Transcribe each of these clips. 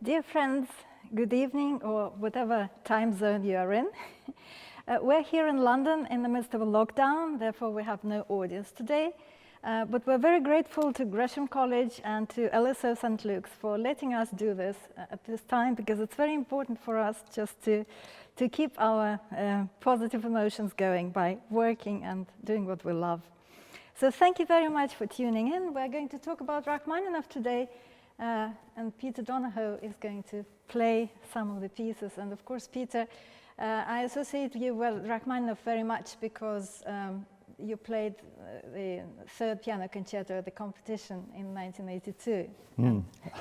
Dear friends, good evening, or whatever time zone you are in. We're here in London in the midst of a lockdown, therefore we have no audience today. But we're very grateful to Gresham College and to LSO St. Luke's for letting us do this at this time, because it's very important for us just to keep our positive emotions going by working and doing what we love. So thank you very much for tuning in. We're going to talk about Rachmaninoff today. And Peter Donohoe is going to play some of the pieces. And of course, Peter, I associate you with Rachmaninoff very much because you played the third piano concerto at the competition in 1982.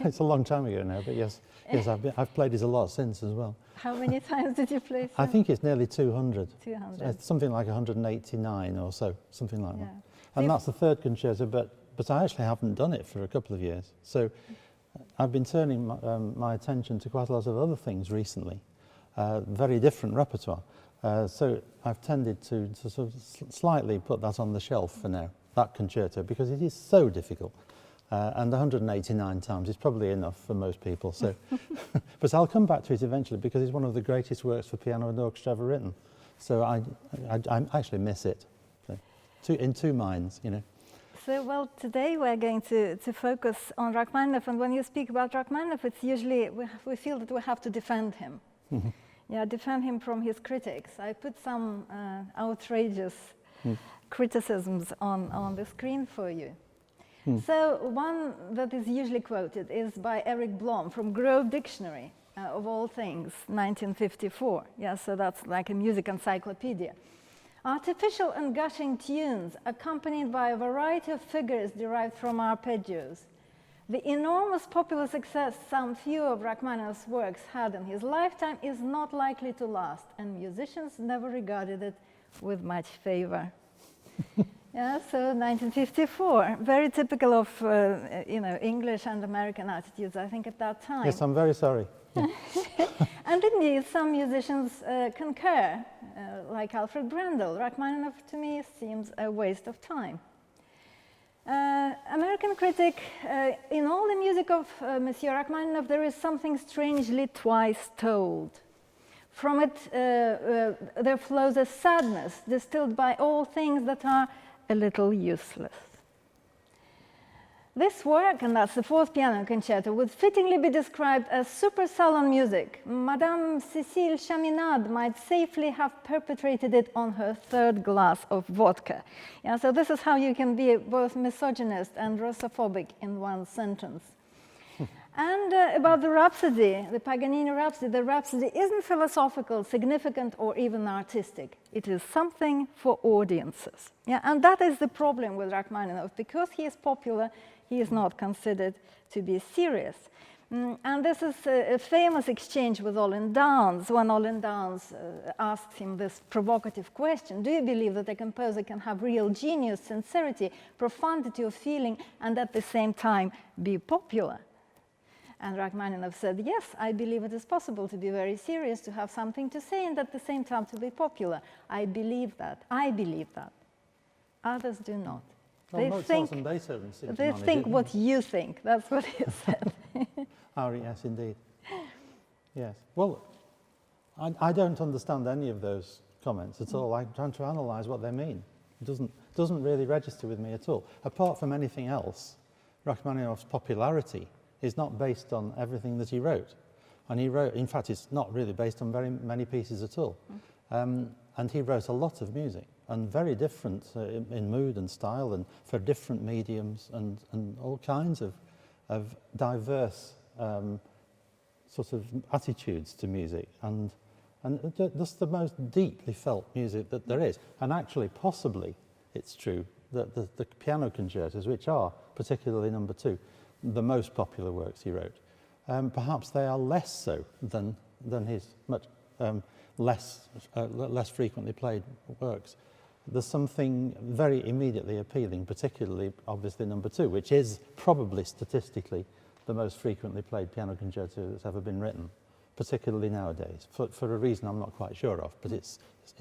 It's a long time ago now, but yes, I've played it a lot since as well. How many times did you play since? I think it's nearly 200. 200. It's something like 189 or so, something like that. And that's the third concerto, but I actually haven't done it for a couple of years. So I've been turning my attention to quite a lot of other things recently, very different repertoire. So I've tended to sort of slightly put that on the shelf for now, that concerto, because it is so difficult. And 189 times is probably enough for most people. So, but I'll come back to it eventually because it's one of the greatest works for piano and orchestra ever written. So I actually miss it. So, in two minds, you know. So, well, today we're going to focus on Rachmaninoff, and when you speak about Rachmaninoff, it's usually, we feel that we have to defend him. Yeah, defend him from his critics. I put some outrageous criticisms on the screen for you. So, one that is usually quoted is by Eric Blom from Grove Dictionary, of all things, 1954. Yeah, so that's like a music encyclopedia. Artificial and gushing tunes accompanied by a variety of figures derived from arpeggios. The enormous popular success some few of Rachmaninoff's works had in his lifetime is not likely to last, and musicians never regarded it with much favor. Yeah, so 1954, very typical of English and American attitudes, I think, at that time. Yes, I'm very sorry. And indeed, some musicians concur, like Alfred Brendel. Rachmaninoff, to me, seems a waste of time. American critic, in all the music of Monsieur Rachmaninoff, there is something strangely twice told. From it, there flows a sadness distilled by all things that are a little useless. This work, and that's the fourth piano concerto, would fittingly be described as super salon music. Madame Cécile Chaminade might safely have perpetrated it on her third glass of vodka. Yeah, so this is how you can be both misogynist and Russophobic in one sentence. And about the Rhapsody, the Paganini Rhapsody, the Rhapsody isn't philosophical, significant, or even artistic. It is something for audiences. Yeah, and that is the problem with Rachmaninoff. Because he is popular, he is not considered to be serious. And this is a famous exchange with Olin Downes, when Olin Downes asks him this provocative question: do you believe that a composer can have real genius, sincerity, profundity of feeling, and at the same time be popular? And Rachmaninoff said, yes, I believe it is possible to be very serious, to have something to say, and at the same time to be popular. I believe that. I believe that. Others do not. Well, they think what you think. That's what he said. Oh, yes, indeed. Yes. Well, I don't understand any of those comments at all. I'm trying to analyse what they mean. It doesn't really register with me at all. Apart from anything else, Rachmaninoff's popularity is not based on everything that he wrote. And he wrote, in fact, it's not really based on very many pieces at all. And he wrote a lot of music, and very different in mood and style, and for different mediums, and all kinds of diverse sort of attitudes to music, and just the most deeply felt music that there is. And actually, possibly, it's true that the piano concertos, which are particularly number 2, the most popular works he wrote, perhaps they are less so than his much less frequently played works. There's something very immediately appealing, particularly obviously number 2, which is probably statistically the most frequently played piano concerto that's ever been written, particularly nowadays, for a reason I'm not quite sure of, but it's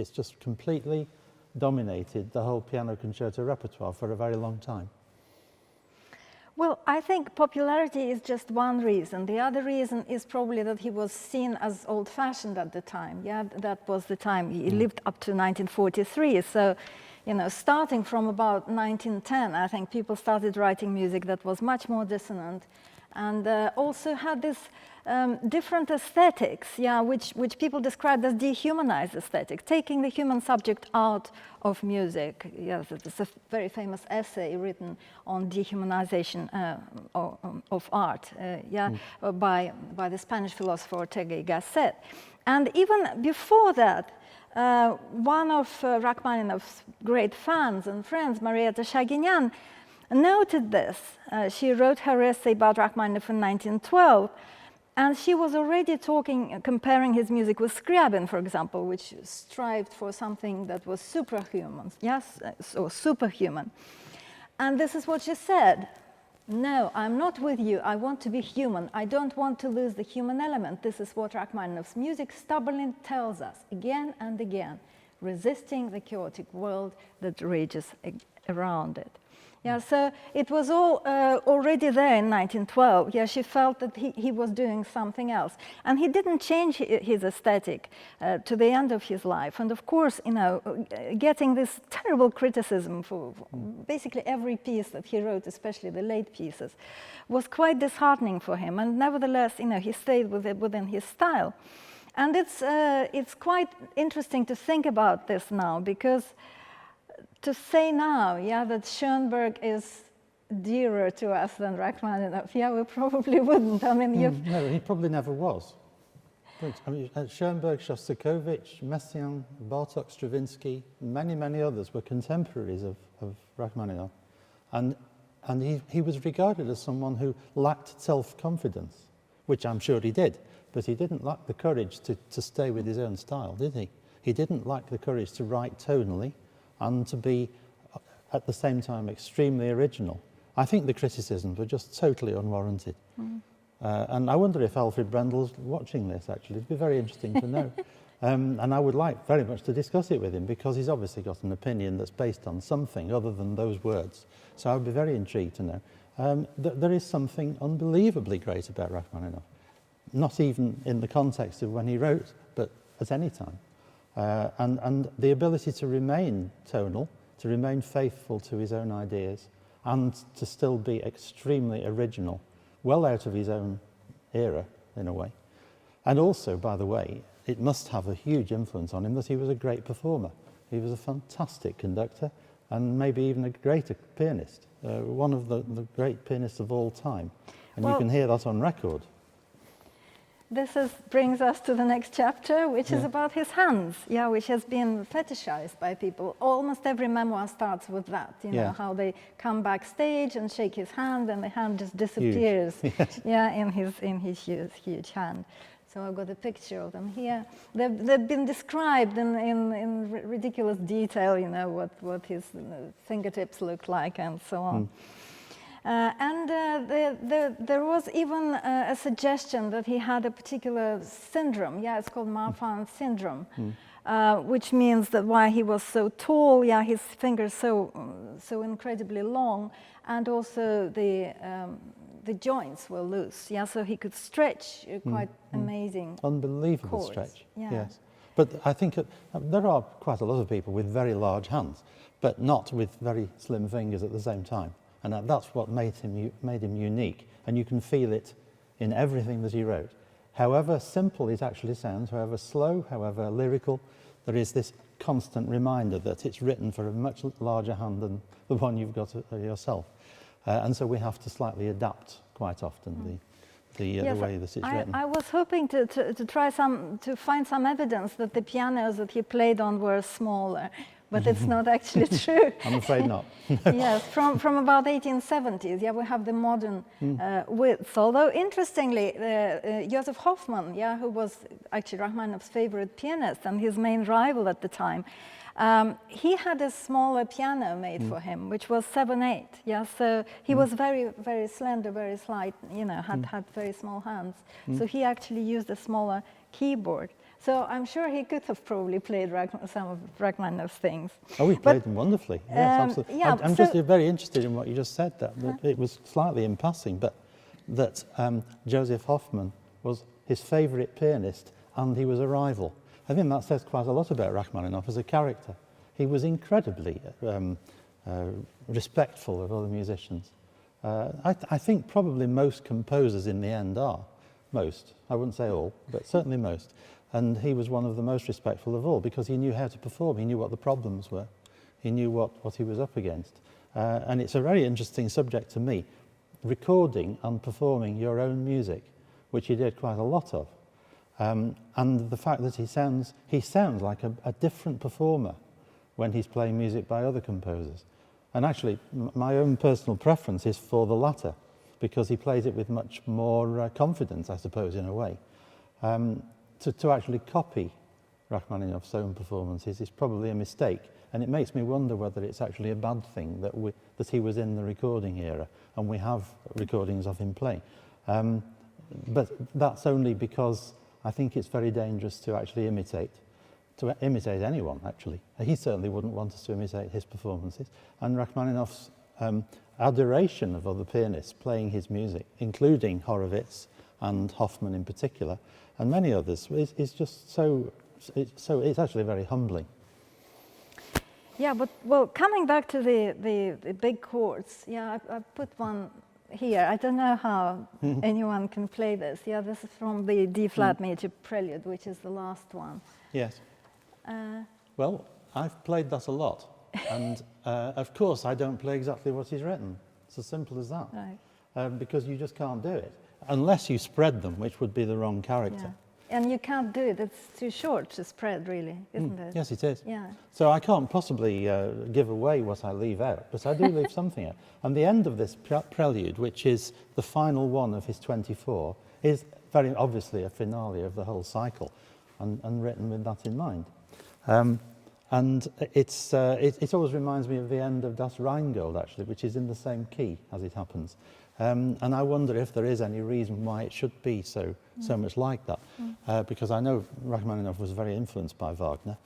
just completely dominated the whole piano concerto repertoire for a very long time. Well, I think popularity is just one reason. The other reason is probably that he was seen as old-fashioned at the time. Yeah, that was the time. He lived up to 1943. So, you know, starting from about 1910, I think people started writing music that was much more dissonant and also had this different aesthetics, yeah, which people described as dehumanized aesthetic, taking the human subject out of music. Yes, it's a very famous essay written on dehumanization of art, by the Spanish philosopher Ortega y Gasset. And even before that, one of Rachmaninov's great fans and friends, Marietta Shaginyan, noted this. She wrote her essay about Rachmaninoff in 1912, and she was already comparing his music with Scriabin, for example, which strived for something that was superhuman, yes, or superhuman. And this is what she said: "No, I'm not with you. I want to be human. I don't want to lose the human element." This is what Rachmaninoff's music stubbornly tells us again and again, resisting the chaotic world that rages around it. Yeah, so it was all already there in 1912. Yeah, she felt that he was doing something else. And he didn't change his aesthetic to the end of his life. And of course, you know, getting this terrible criticism for basically every piece that he wrote, especially the late pieces, was quite disheartening for him. And nevertheless, you know, he stayed within his style. And it's quite interesting to think about this now, because to say now, yeah, that Schoenberg is dearer to us than Rachmaninoff, yeah, we probably wouldn't. I mean, no, he probably never was. I mean, Schoenberg, Shostakovich, Messiaen, Bartók, Stravinsky, many others were contemporaries of Rachmaninoff, and he was regarded as someone who lacked self-confidence, which I'm sure he did, but he didn't lack the courage to stay with his own style, did he? He didn't lack the courage to write tonally and to be, at the same time, extremely original. I think the criticisms were just totally unwarranted. And I wonder if Alfred Brendel's watching this, actually. It'd be very interesting to know. And I would like very much to discuss it with him, because he's obviously got an opinion that's based on something other than those words. So I would be very intrigued to know. There is something unbelievably great about Rachmaninoff, not even in the context of when he wrote, but at any time. And the ability to remain tonal, to remain faithful to his own ideas, and to still be extremely original, well out of his own era, in a way. And also, by the way, it must have a huge influence on him that he was a great performer. He was a fantastic conductor, and maybe even a greater pianist, one of the great pianists of all time. And you can hear that on record. This brings us to the next chapter, which is about his hands, yeah, which has been fetishized by people. Almost every memoir starts with that, you know, how they come backstage and shake his hand, and the hand just disappears, yeah, in his huge hand. So I've got a picture of them here. They've been described in ridiculous detail, you know, what his fingertips look like and so on. There was even a suggestion that he had a particular syndrome. Yeah, it's called Marfan syndrome, which means that while he was so tall, yeah, his fingers so incredibly long, and also the joints were loose. Yeah, so he could stretch quite amazing. Unbelievable chords. stretch. Yeah. Yes, but I think there are quite a lot of people with very large hands, but not with very slim fingers at the same time. And that's what made him unique. And you can feel it in everything that he wrote. However simple it actually sounds, however slow, however lyrical, there is this constant reminder that it's written for a much larger hand than the one you've got yourself. And so we have to slightly adapt quite often the way that it's written. I was hoping to try to find some evidence that the pianos that he played on were smaller. But it's not actually true. I'm afraid not. Yes, from about 1870s, yeah, we have the modern widths. Although, interestingly, Joseph Hoffmann, yeah, who was actually Rachmaninoff's favorite pianist and his main rival at the time, he had a smaller piano made for him, which was 7/8. Yeah, so he was very, very slender, very slight. You know, had very small hands. So he actually used a smaller keyboard. So I'm sure he could have probably played some of Rachmaninoff's things. Oh, he played them wonderfully. Yes, absolutely. Yeah, I'm just very interested in what you just said there. That it was slightly in passing, but that Joseph Hoffmann was his favourite pianist and he was a rival. I think that says quite a lot about Rachmaninoff as a character. He was incredibly respectful of other musicians. I think probably most composers in the end are. Most. I wouldn't say all, but certainly most. And he was one of the most respectful of all because he knew how to perform. He knew what the problems were. He knew what he was up against. And it's a very interesting subject to me, recording and performing your own music, which he did quite a lot of. And the fact that he sounds like a different performer when he's playing music by other composers. And actually, my own personal preference is for the latter, because he plays it with much more confidence, I suppose, in a way. To actually copy Rachmaninoff's own performances is probably a mistake, and it makes me wonder whether it's actually a bad thing that he was in the recording era, and we have recordings of him playing. But that's only because I think it's very dangerous to actually imitate anyone, actually. He certainly wouldn't want us to imitate his performances. And Rachmaninoff's adoration of other pianists playing his music, including Horowitz and Hoffmann in particular, and many others, is just so it's actually very humbling. Yeah, but well, coming back to the big chords, yeah, I put one here. I don't know how anyone can play this. Yeah, this is from the D-flat major Prelude, which is the last one. Yes. Well, I've played that a lot, and of course I don't play exactly what he's written. It's as simple as that. Right. Because you just can't do it unless you spread them, which would be the wrong character. Yeah. And you can't do it. It's too short to spread, really, isn't it? Yes, it is. Yeah. So I can't possibly give away what I leave out, but I do leave something out. And the end of this prelude, which is the final one of his 24, is very obviously a finale of the whole cycle, and written with that in mind. And it always reminds me of the end of Das Rheingold, actually, which is in the same key, as it happens. And I wonder if there is any reason why it should be so much like that, because I know Rachmaninoff was very influenced by Wagner.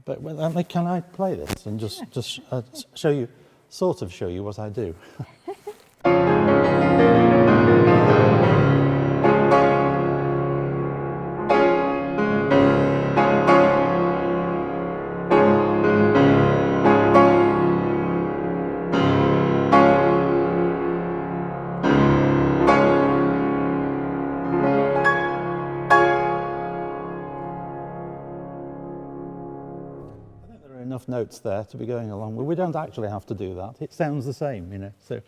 But can I play this and just show you what I do? Enough notes there to be going along with. We don't actually have to do that. It sounds the same, you know. So,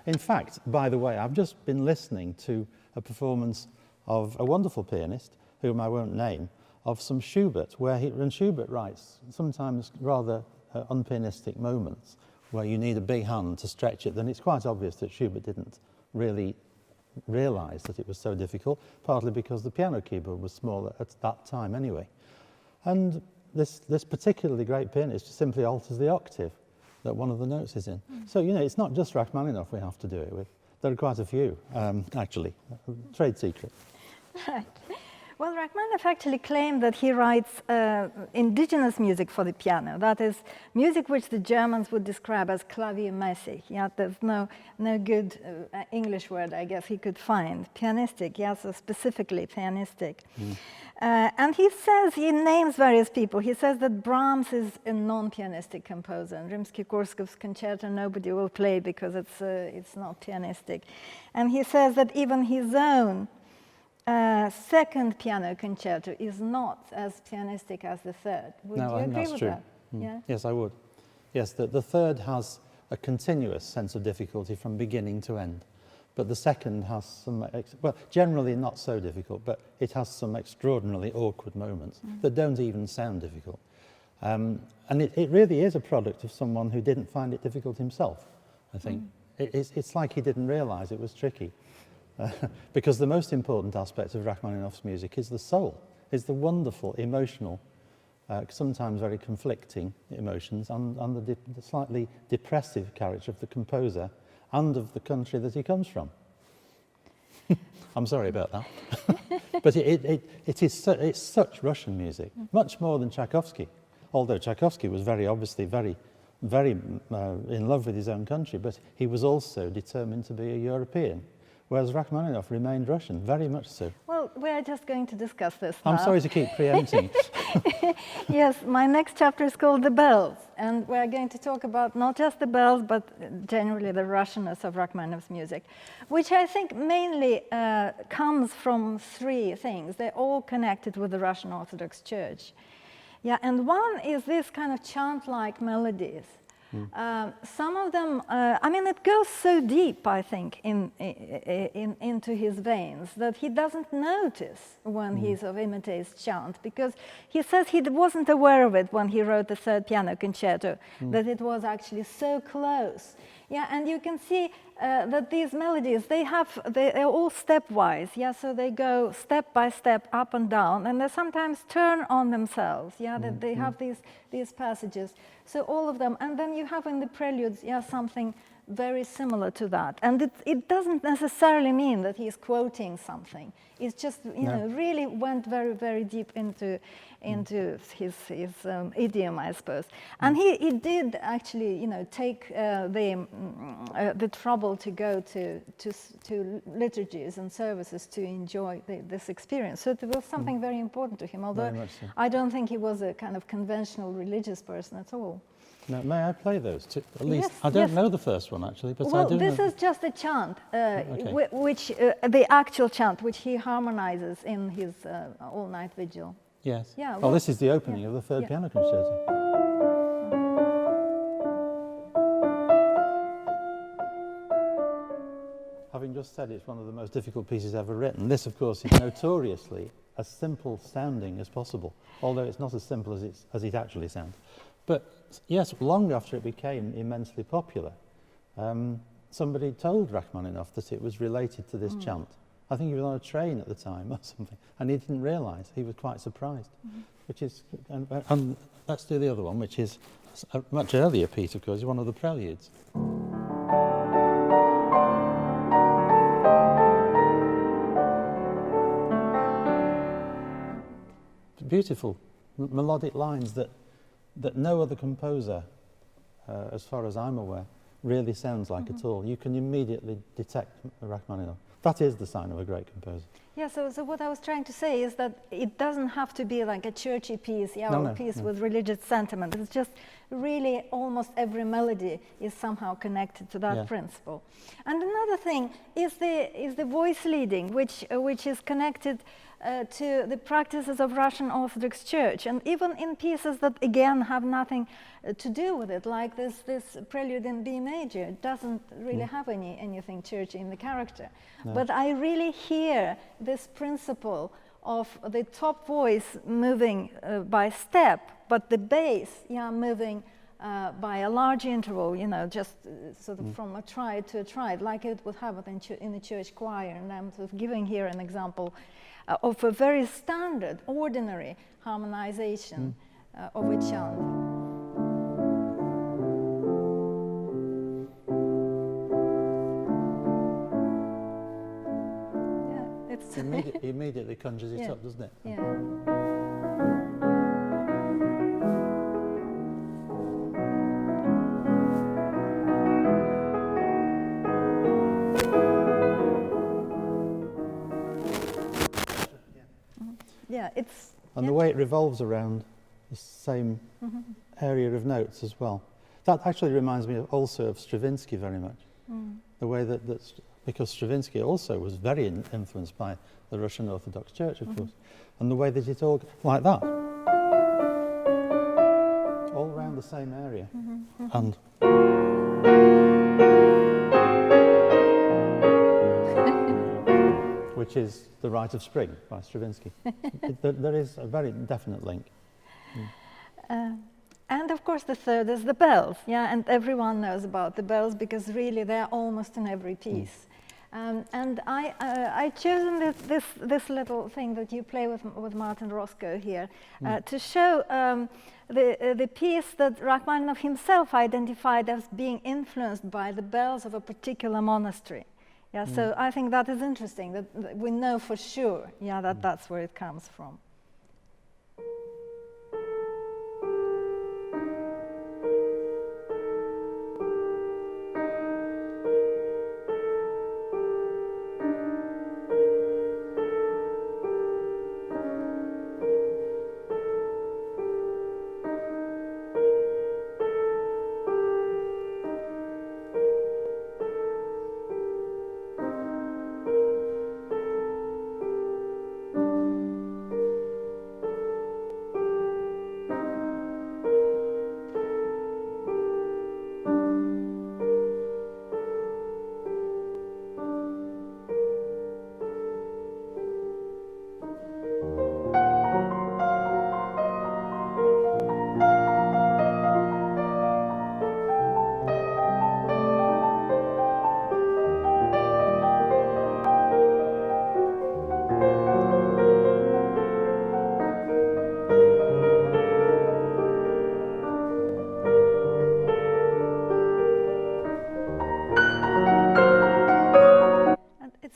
in fact, by the way, I've just been listening to a performance of a wonderful pianist, whom I won't name, of some Schubert, and Schubert writes sometimes rather unpianistic moments where you need a big hand to stretch it. Then it's quite obvious that Schubert didn't really realise that it was so difficult, partly because the piano keyboard was smaller at that time anyway. And this particularly great pianist simply alters the octave that one of the notes is in. So, you know, it's not just Rachmaninoff we have to do it with. There are quite a few, actually. Trade secret. Right. Well, Rachmaninoff actually claimed that he writes indigenous music for the piano. That is, music which the Germans would describe as klaviermäßig. Yeah, there's no good English word, I guess, he could find. Pianistic, yeah, so specifically pianistic. And he names various people. He says that Brahms is a non-pianistic composer, and Rimsky-Korsakov's concerto nobody will play because it's not pianistic. And he says that even his own second piano concerto is not as pianistic as the third. Would you agree with that? Yeah? Yes, I would. Yes, the third has a continuous sense of difficulty from beginning to end. But the second has some, well, generally not so difficult, but it has some extraordinarily awkward moments that don't even sound difficult. And it really is a product of someone who didn't find it difficult himself, I think. It's like he didn't realise it was tricky. Because the most important aspect of Rachmaninoff's music is the soul, is the wonderful, emotional, sometimes very conflicting emotions, and the slightly depressive character of the composer and of the country that he comes from. I'm sorry about that. But it's such Russian music, much more than Tchaikovsky. Although Tchaikovsky was very obviously very in love with his own country, but he was also determined to be a European, whereas Rachmaninoff remained Russian, very much so. Well, we are just going to discuss this now. I'm sorry to keep preempting. Yes, my next chapter is called The Bells, and we're going to talk about not just the bells, but generally the Russianness of Rachmaninoff's music, which I think mainly comes from three things. They're all connected with the Russian Orthodox Church. Yeah, and one is this kind of chant-like melodies. Some of them, I mean, it goes so deep, I think, into his veins that he doesn't notice when he sort of imitates chant, because he says he wasn't aware of it when he wrote the third piano concerto, that it was actually so close. Yeah, and you can see that these melodies, they're all stepwise, yeah, so they go step by step up and down, and they sometimes turn on themselves, yeah, they have these passages. So all of them, and then you have in the preludes, yeah, something very similar to that. And it doesn't necessarily mean that he's quoting something. It's just, you know, really went very, very deep into his idiom, I suppose. And he did actually, you know, take the trouble to go to liturgies and services to enjoy this experience. So it was something very important to him, although so. I don't think he was a kind of conventional religious person at all. Now, may I play those two? At least, yes, I don't know the first one, actually, but I do know. Well, this is just a chant, which the actual chant, which he harmonizes in his all-night vigil. Yes. Yeah, well, this is the opening of the third piano concerto. Having just said it's one of the most difficult pieces ever written, this, of course, is notoriously as simple sounding as possible, although it's not as simple as it actually sounds. But yes, long after it became immensely popular, somebody told Rachmaninoff that it was related to this chant. I think he was on a train at the time or something, and he didn't realise. He was quite surprised. Which is, and let's do the other one, which is a much earlier piece, of course, one of the Preludes. Beautiful melodic lines that no other composer, as far as I'm aware, really sounds like at all. You can immediately detect Rachmaninoff. That is the sign of a great composer. Yeah, so what I was trying to say is that it doesn't have to be like a churchy piece, or a piece with religious sentiment. It's just really almost every melody is somehow connected to that principle. And another thing is the voice leading, which is connected to the practices of Russian Orthodox Church, and even in pieces that again have nothing to do with it, like this Prelude in B major, it doesn't really have anything churchy in the character. No. But I really hear this principle of the top voice moving by step, but the bass, moving by a large interval, you know, just sort of from a triad to a triad, like it would happen in a church choir. And I'm sort of giving here an example of a very standard, ordinary harmonization of a chant. Yeah, it's immediately conjures it up, doesn't it? Yeah. Yeah, it's... And the way it revolves around the same area of notes as well. That actually reminds me also of Stravinsky very much. The way that because Stravinsky also was very influenced by the Russian Orthodox Church, of course. And the way that it all, like that, all around the same area. And... which is The Rite of Spring by Stravinsky. There is a very definite link. And of course the third is the bells, and everyone knows about the bells because really they're almost in every piece. And I chosen this little thing that you play with Martin Roscoe here to show the piece that Rachmaninoff himself identified as being influenced by the bells of a particular monastery. Yeah, so I think that is interesting, that we know for sure, yeah, that that's where it comes from.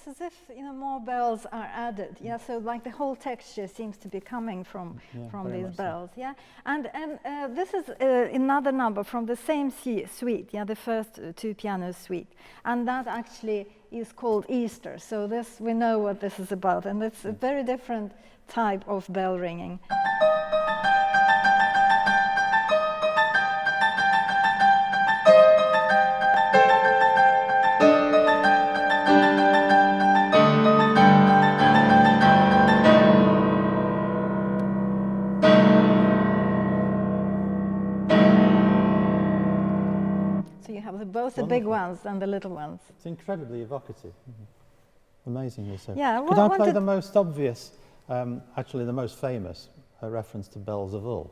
As if, you know, more bells are added, yeah. So like the whole texture seems to be coming from these bells, yeah. And this is another number from the same suite, yeah, the first two piano suite, and that actually is called Easter. So this, we know what this is about, and it's a very different type of bell ringing. So you have both the big ones and the little ones. It's incredibly evocative. Amazingly so. Yeah, Could I play the most obvious, actually the most famous reference to bells of all?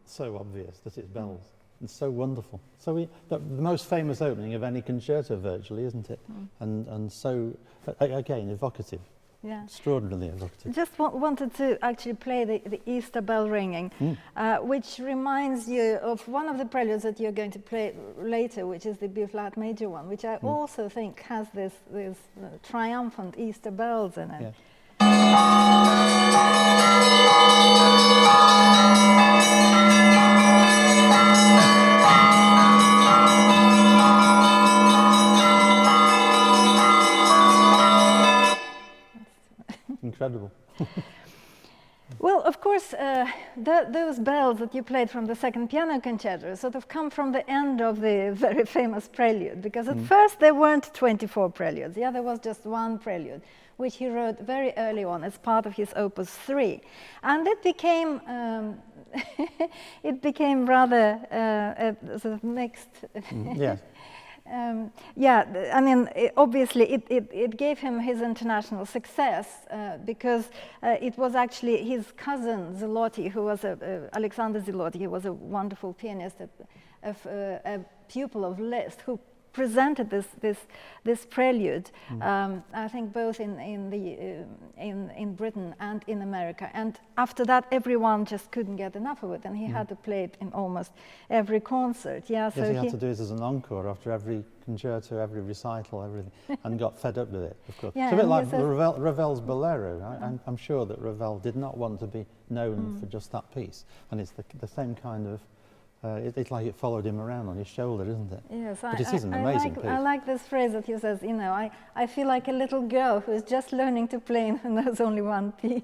So obvious that it's bells. It's so wonderful. So the most famous opening of any concerto, virtually, isn't it? And so, again, evocative. Yeah. Extraordinarily evocative. Just wanted to actually play the Easter bell ringing, which reminds you of one of the preludes that you're going to play later, which is the B-flat major one, which I also think has this triumphant Easter bells in it. Yeah. Incredible. Well, of course, those bells that you played from the second piano concerto sort of come from the end of the very famous Prelude, because at first there weren't 24 preludes. Yeah, there was just one prelude, which he wrote very early on as part of his Opus 3, and it became it became rather a sort of mixed. Yes. Yeah, I mean, obviously it gave him his international success because it was actually his cousin Zloty, who was Alexander Zloty, who was a wonderful pianist, a pupil of Liszt, who presented this prelude, I think both in Britain and in America. And after that, everyone just couldn't get enough of it, and he had to play it in almost every concert. Yeah, yes, so he had to do it as an encore after every concerto, every recital, everything, and got fed up with it, of course. Yeah, it's a bit like says, Ravel's Bolero. I'm sure that Ravel did not want to be known for just that piece, and it's the same kind of. It's like it followed him around on his shoulder, isn't it? Yes, but it is an amazing piece. I like this phrase that he says, you know, I feel like a little girl who is just learning to play and knows only one piece.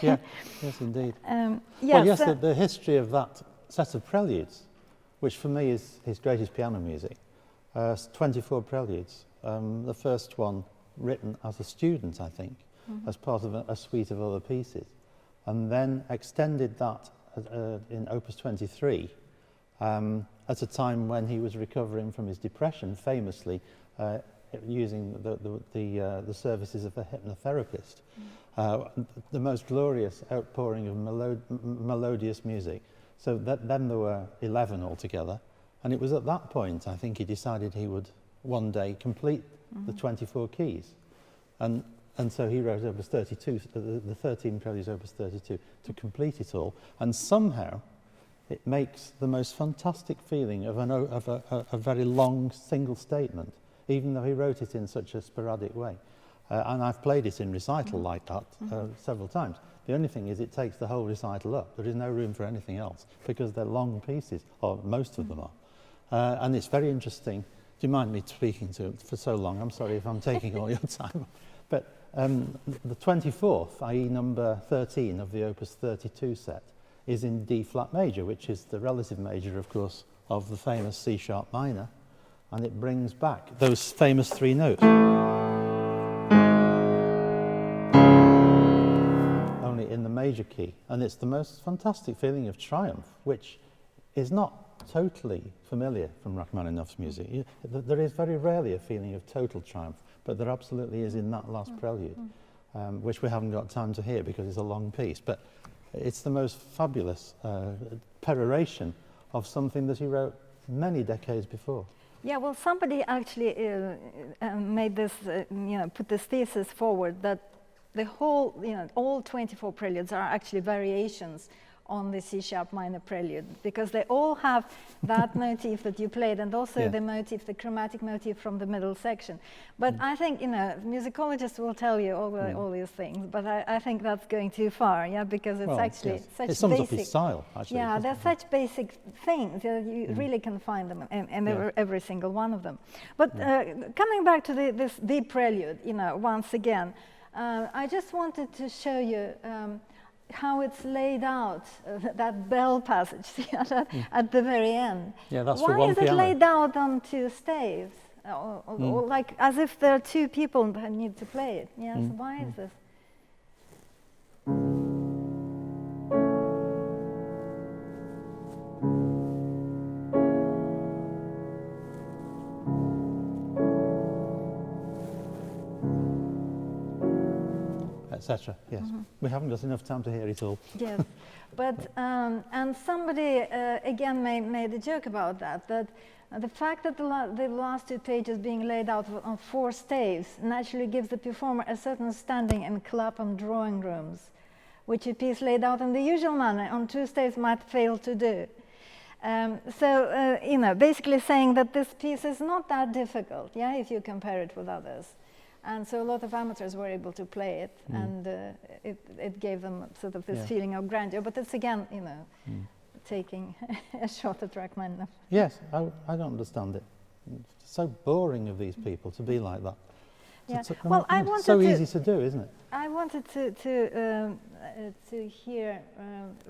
Yeah, yes, indeed. Yes, well, yes, the history of that set of preludes, which for me is his greatest piano music, 24 preludes. The first one written as a student, I think, as part of a suite of other pieces, and then extended that in Opus 23 at a time when he was recovering from his depression, famously using the services of a hypnotherapist. The most glorious outpouring of melodious music. So then there were 11 altogether, and it was at that point I think he decided he would one day complete the 24 keys, and so he wrote Opus 32, the 13 Preludes Opus 32, to complete it all, and somehow it makes the most fantastic feeling of a very long single statement, even though he wrote it in such a sporadic way. And I've played it in recital like that several times. The only thing is it takes the whole recital up. There is no room for anything else because they're long pieces, or most of them are. And it's very interesting. Do you mind me speaking to it for so long? I'm sorry if I'm taking all your time. But the 24th, i.e. number 13 of the Opus 32 set, is in D flat major, which is the relative major, of course, of the famous C sharp minor. And it brings back those famous three notes. Only in the major key. And it's the most fantastic feeling of triumph, which is not totally familiar from Rachmaninoff's music. There is very rarely a feeling of total triumph, but there absolutely is in that last prelude, which we haven't got time to hear because it's a long piece. But it's the most fabulous peroration of something that he wrote many decades before. Yeah, well, somebody actually made this, put this thesis forward that the whole, all 24 preludes are actually variations on the C sharp minor prelude, because they all have that motif that you played, and also the motif, the chromatic motif from the middle section. But I think, musicologists will tell you all these things, but I think that's going too far, because it's actually such it sums basic, up his style, actually. Yeah, they're such basic things, you really can find them in every single one of them. But coming back to the prelude, once again, I just wanted to show you how it's laid out, that bell passage at the very end. Yeah, that's Why for one is it piano. laid out on two staves? Or like as if there are two people that need to play it. Yes, why is this? Etc. Yes, we haven't got enough time to hear it all. Yes, but and somebody again made a joke about that the fact that the last two pages being laid out on four staves naturally gives the performer a certain standing in Clapham drawing rooms, which a piece laid out in the usual manner on two staves might fail to do. Basically saying that this piece is not that difficult, if you compare it with others. And so a lot of amateurs were able to play it, and it gave them sort of this feeling of grandeur. But it's again, taking a shot at Rachmaninoff. Yes, I don't understand it. It's so boring of these people to be like that. Yeah. Well, I wanted so easy to do, isn't it? I wanted to hear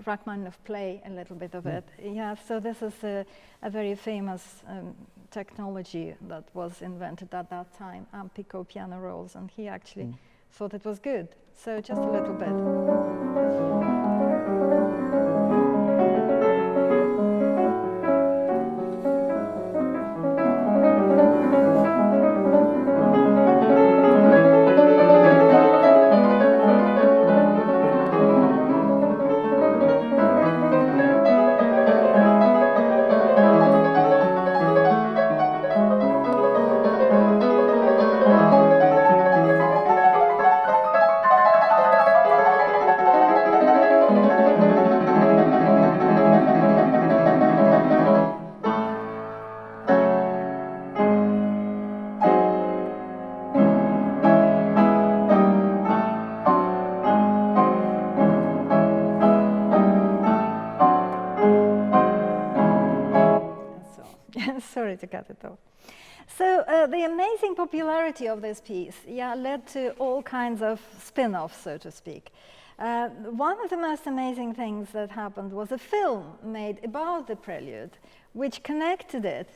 Rachmaninoff play a little bit of it. Yeah. So this is a very famous technology that was invented at that time, Ampico piano rolls, and he actually thought it was good. So just a little bit. Sorry to cut it off. So the amazing popularity of this piece led to all kinds of spin-offs, so to speak. One of the most amazing things that happened was a film made about the Prelude, which connected it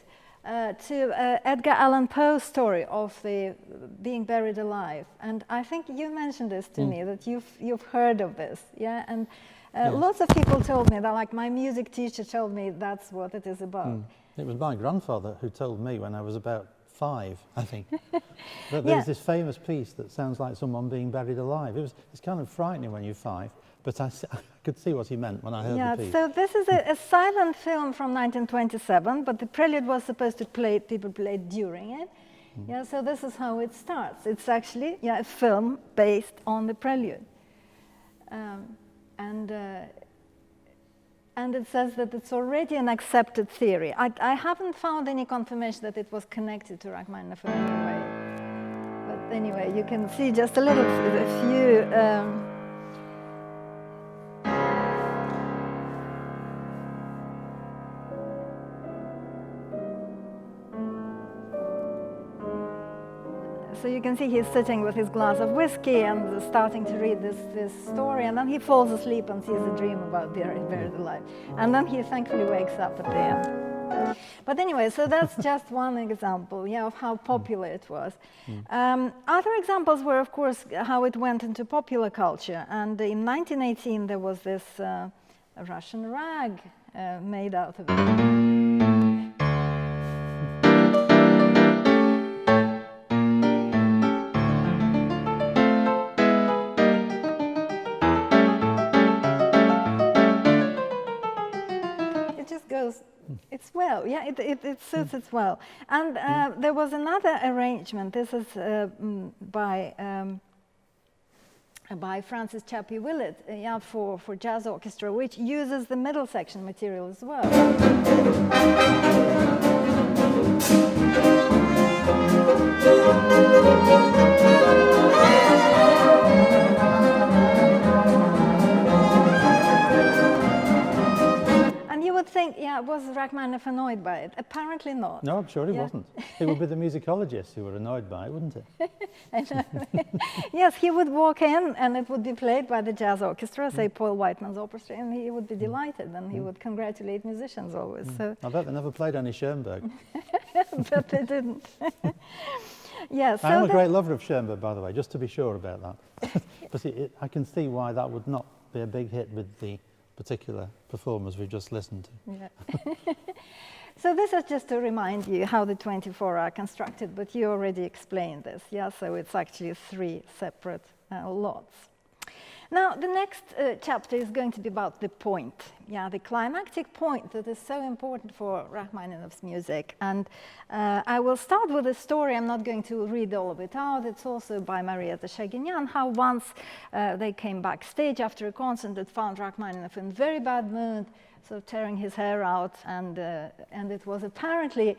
to Edgar Allan Poe's story of the being buried alive. And I think you mentioned this to me, that you've heard of this, and lots of people told me that, like my music teacher told me that's what it is about. It was my grandfather who told me when I was about 5, I think. But there's this famous piece that sounds like someone being buried alive. It's kind of frightening when you're 5, but I could see what he meant when I heard the piece. So this is a silent film from 1927, but the prelude was supposed to people played during it. Yeah, so this is how it starts. It's actually a film based on the prelude. And it says that it's already an accepted theory. I haven't found any confirmation that it was connected to Rachmaninov in any way. But anyway, you can see just a few. So you can see he's sitting with his glass of whiskey and starting to read this story, and then he falls asleep and sees a dream about buried alive. And then he thankfully wakes up at the end. But anyway, so that's just one example of how popular it was. Other examples were, of course, how it went into popular culture. And in 1918, there was this Russian rag made out of it. It's well, it suits it well. And there was another arrangement. This is by Francis Chappie Willett for Jazz Orchestra, which uses the middle section material as well. Think, was Rachmaninoff annoyed by it? Apparently not. No, I'm sure he wasn't. It would be the musicologists who were annoyed by it, wouldn't it? I know. Yes, he would walk in and it would be played by the Jazz Orchestra, say Paul Whiteman's orchestra, and he would be delighted and he would congratulate musicians always. So. I bet they never played any Schoenberg. But they didn't. Yes. I am a great lover of Schoenberg, by the way, just to be sure about that. But I can see why that would not be a big hit with the particular performers we've just listened to. Yeah. So this is just to remind you how the 24 are constructed, but you already explained this, so it's actually 3 separate lots. Now, the next chapter is going to be about the point, the climactic point that is so important for Rachmaninoff's music. And I will start with a story. I'm not going to read all of it out. It's also by Marietta Shaginian, how once they came backstage after a concert that found Rachmaninoff in very bad mood, sort of tearing his hair out, and it was apparently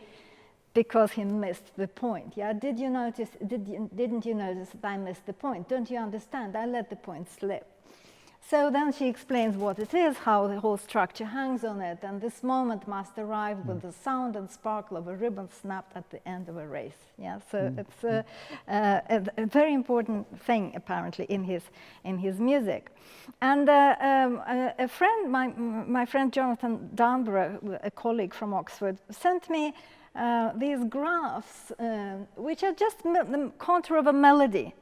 because he missed the point. Didn't you notice that I missed the point? Don't you understand? I let the point slip. So then she explains what it is, how the whole structure hangs on it, and this moment must arrive with the sound and sparkle of a ribbon snapped at the end of a race. So it's a very important thing apparently in his music. And a friend, my friend Jonathan Darnborough, a colleague from Oxford, sent me these graphs, which are just the contour of a melody.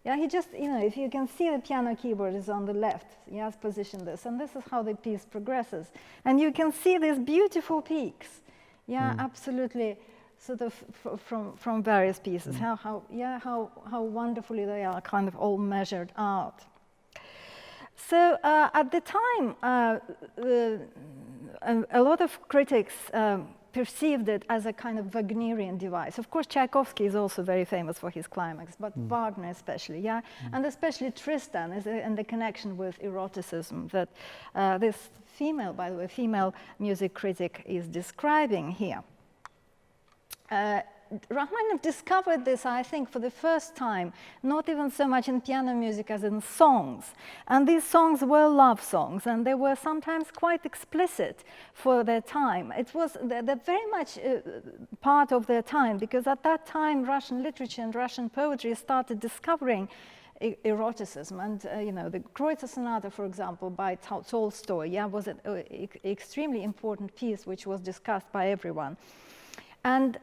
He just, if you can see the piano keyboard is on the left, he has positioned this, and this is how the piece progresses. And you can see these beautiful peaks, absolutely, sort of from various pieces, how wonderfully they are kind of all measured out. So at the time, a lot of critics perceived it as a kind of Wagnerian device. Of course, Tchaikovsky is also very famous for his climax, but Wagner especially, and especially Tristan is and the connection with eroticism that this female, by the way, female music critic is describing here. Rachmaninoff discovered this, I think, for the first time, not even so much in piano music as in songs. And these songs were love songs, and they were sometimes quite explicit for their time. It was they're very much part of their time, because at that time, Russian literature and Russian poetry started discovering eroticism. And, the Kreutzer Sonata, for example, by Tolstoy, was an extremely important piece which was discussed by everyone. And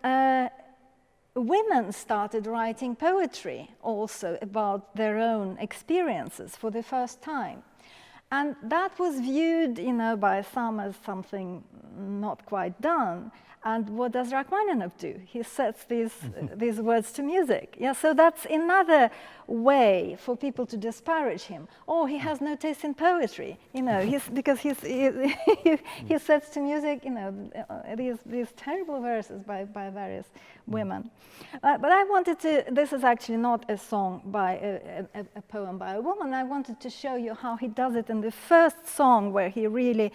women started writing poetry also about their own experiences for the first time. And that was viewed, by some as something not quite done. And what does Rachmaninov do? He sets these words to music. Yeah, so that's another way for people to disparage him. Oh, he has no taste in poetry, because he sets to music, these terrible verses by various women. But I wanted to. This is actually not a song by a poem by a woman. I wanted to show you how he does it in the first song, where he really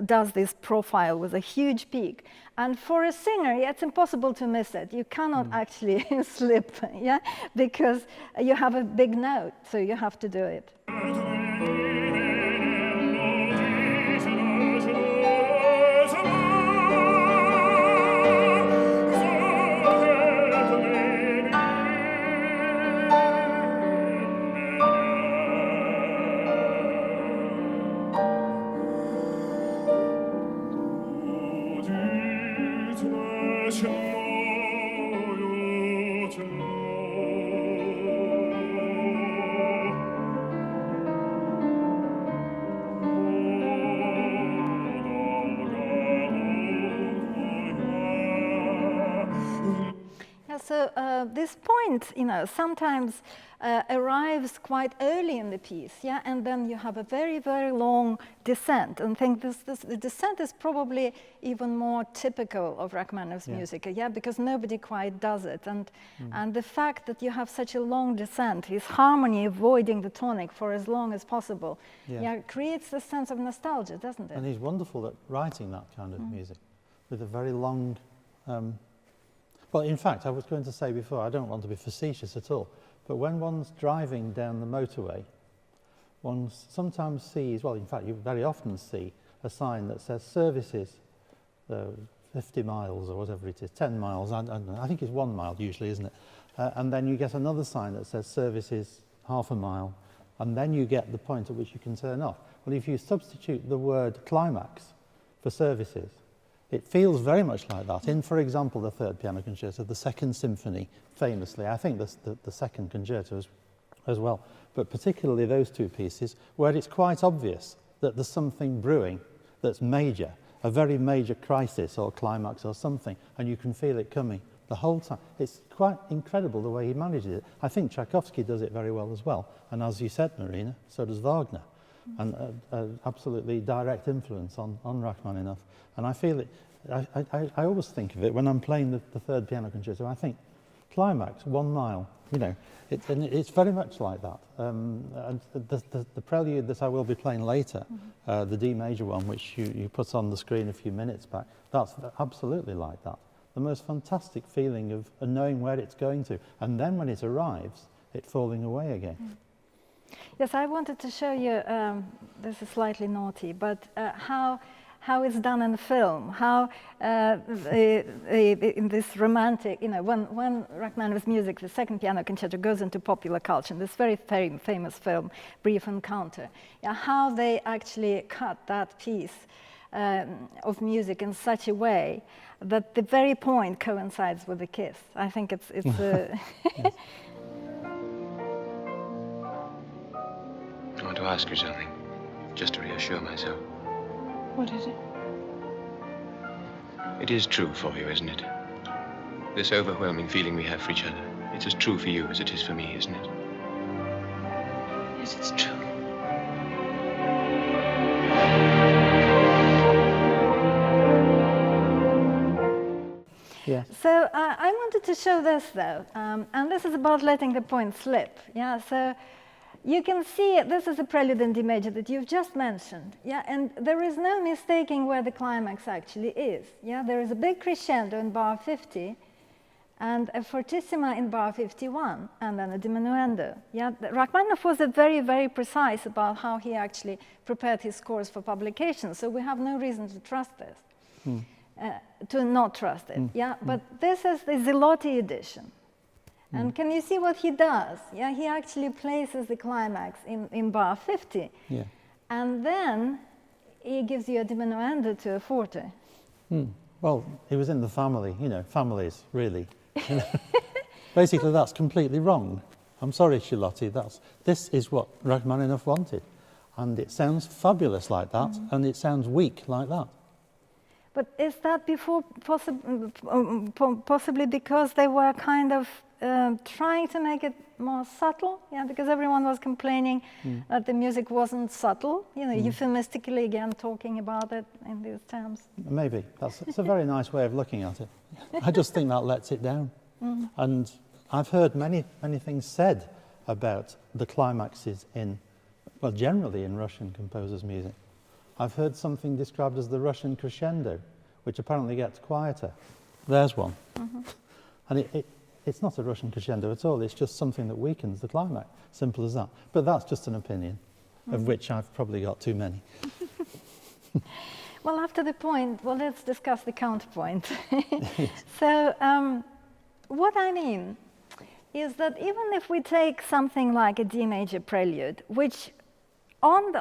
does this profile with a huge peak. And for a singer, it's impossible to miss it. You cannot actually slip, because you have a big note, so you have to do it. So this point, sometimes arrives quite early in the piece, and then you have a very, very long descent. And I think the descent is probably even more typical of Rachmaninoff's music, because nobody quite does it. And the fact that you have such a long descent, his harmony avoiding the tonic for as long as possible, creates a sense of nostalgia, doesn't it? And he's wonderful at writing that kind of music, with a very long. Well, in fact, I was going to say before, I don't want to be facetious at all, but when one's driving down the motorway, one sometimes sees, well, in fact, you very often see a sign that says services 50 miles or whatever it is, 10 miles, I don't know, I think it's 1 mile usually, isn't it? And then you get another sign that says services half a mile, and then you get the point at which you can turn off. Well, if you substitute the word climax for services, it feels very much like that. In, for example, the third piano concerto, the second symphony, famously, I think the second concerto as well, but particularly those two pieces, where it's quite obvious that there's something brewing that's major, a very major crisis or climax or something, and you can feel it coming the whole time. It's quite incredible the way he manages it. I think Tchaikovsky does it very well as well, and as you said, Marina, so does Wagner. And absolutely direct influence on Rachmaninoff. And I feel it, I always think of it when I'm playing the third piano concerto, I think climax, 1 mile, and it's very much like that. And the prelude that I will be playing later, the D major one, which you put on the screen a few minutes back, that's absolutely like that. The most fantastic feeling of knowing where it's going to, and then when it arrives, it falling away again. Yes, I wanted to show you, this is slightly naughty, but how it's done in film, how in this romantic, when Rachmaninoff's music, the second piano concerto, goes into popular culture, in this very famous film, Brief Encounter, how they actually cut that piece of music in such a way that the very point coincides with the kiss. I think it's I want to ask you something, just to reassure myself. What is it? It is true for you, isn't it? This overwhelming feeling we have for each other. It's as true for you as it is for me, isn't it? Yes, it's true. Yeah. So I wanted to show this, though, and this is about letting the point slip. So you can see this is a prelude in D major that you've just mentioned, and there is no mistaking where the climax actually is. There is a big crescendo in bar 50, and a fortissima in bar 51, and then a diminuendo. Rachmaninoff was very, very precise about how he actually prepared his scores for publication, so we have no reason to trust this, to not trust it. But this is the Zelotti edition. And can you see what he does? He actually places the climax in bar 50. And then he gives you a diminuendo to a forte. Well, he was in the family, families, really. Basically, that's completely wrong. I'm sorry, Zelotti, this is what Rachmaninoff wanted. and it sounds fabulous like that, and it sounds weak like that. But is that possibly because they were kind of trying to make it more subtle? Yeah, because everyone was complaining that the music wasn't subtle, you know, euphemistically again talking about it in these terms. Maybe. It's a very nice way of looking at it. I just think that lets it down. And I've heard many things said about the climaxes in, well, generally in Russian composers' music. I've heard something described as the Russian Crescendo, which apparently gets quieter. There's one. And it's not a Russian crescendo at all, it's just something that weakens the climax. Simple as that. But that's just an opinion, of which I've probably got too many. Well, after the point, well, let's discuss the counterpoint. So, what I mean is that even if we take something like a D major prelude, which on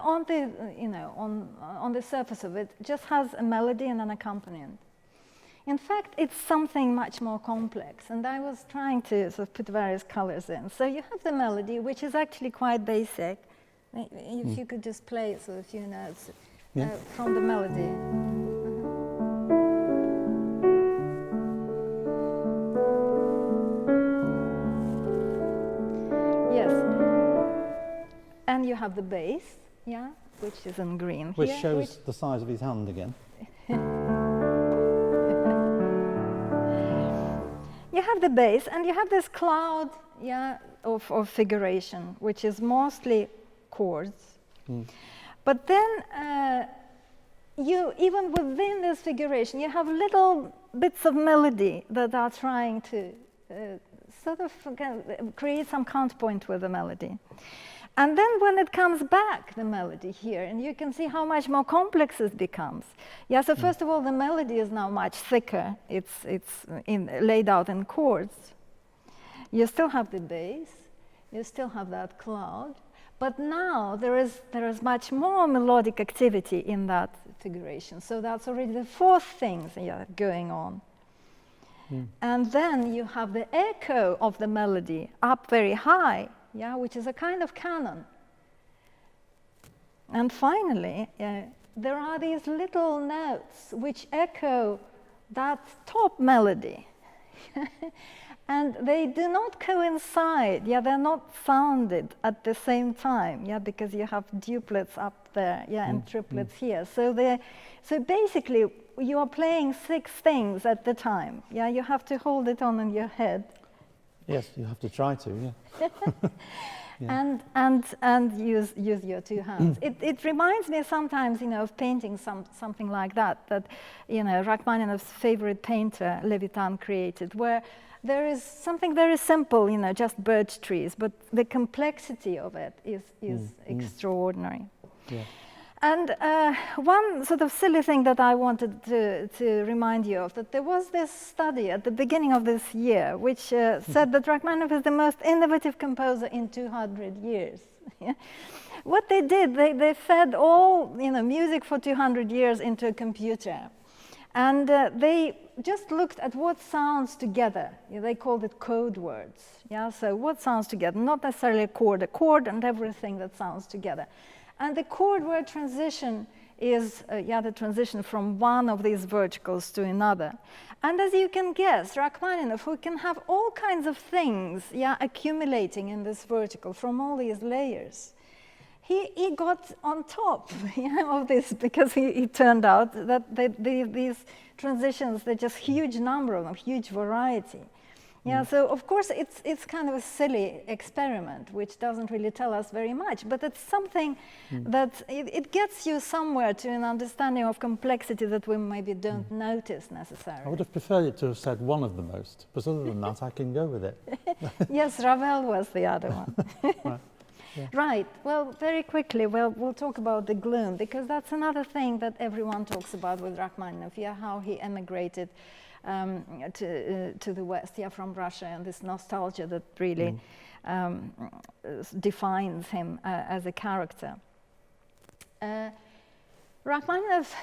the surface of it just has a melody and an accompaniment. In fact, it's something much more complex, and I was trying to sort of put various colors in. So you have the melody, which is actually quite basic. If you could just play sort of a few notes from the melody. And you have the bass, yeah, which is in green which here. Shows the size of his hand again. You have the bass, and you have this cloud, yeah, of figuration, which is mostly chords. But then, even within this figuration, you have little bits of melody that are trying to sort of create some counterpoint with the melody. And then when it comes back, the melody here, and you can see how much more complex it becomes. Yeah, so first of all, the melody is now much thicker. It's laid out in chords. You still have the bass, you still have that cloud, but now there is much more melodic activity in that figuration. So that's already the fourth thing going on. And then you have the echo of the melody up very high, yeah, which is a kind of canon. And finally, there are these little notes which echo that top melody. And they do not coincide, yeah, they're not sounded at the same time, yeah, because you have duplets up there, yeah, and triplets here. So basically, you are playing 6 things at the time, yeah, you have to hold it on in your head. Yes, you have to try to, yeah. And use your 2 hands. It reminds me sometimes, of painting something like that Rachmaninov's favorite painter, Levitan, created, where there is something very simple, just birch trees, but the complexity of it is extraordinary. Yeah. And one sort of silly thing that I wanted to remind you of, that there was this study at the beginning of this year which said that Rachmaninoff is the most innovative composer in 200 years. What they did, they fed all music for 200 years into a computer. And they just looked at what sounds together. They called it code words. Yeah, so what sounds together, not necessarily a chord and everything that sounds together. And the chord word transition is the transition from one of these verticals to another. And as you can guess, Rachmaninoff, who can have all kinds of things accumulating in this vertical from all these layers, he got on top of this, because it turned out that these transitions, they're just huge number of them, huge variety. Yeah, so of course it's kind of a silly experiment, which doesn't really tell us very much, but it's something that it gets you somewhere to an understanding of complexity that we maybe don't notice necessarily. I would have preferred it to have said one of the most, but other than that, I can go with it. Yes, Ravel was the other one. Right. Yeah. Right. Well, very quickly, we'll talk about the gloom, because that's another thing that everyone talks about with Rachmaninoff, how he emigrated to the West, from Russia, and this nostalgia that really defines him as a character. Rachmaninoff,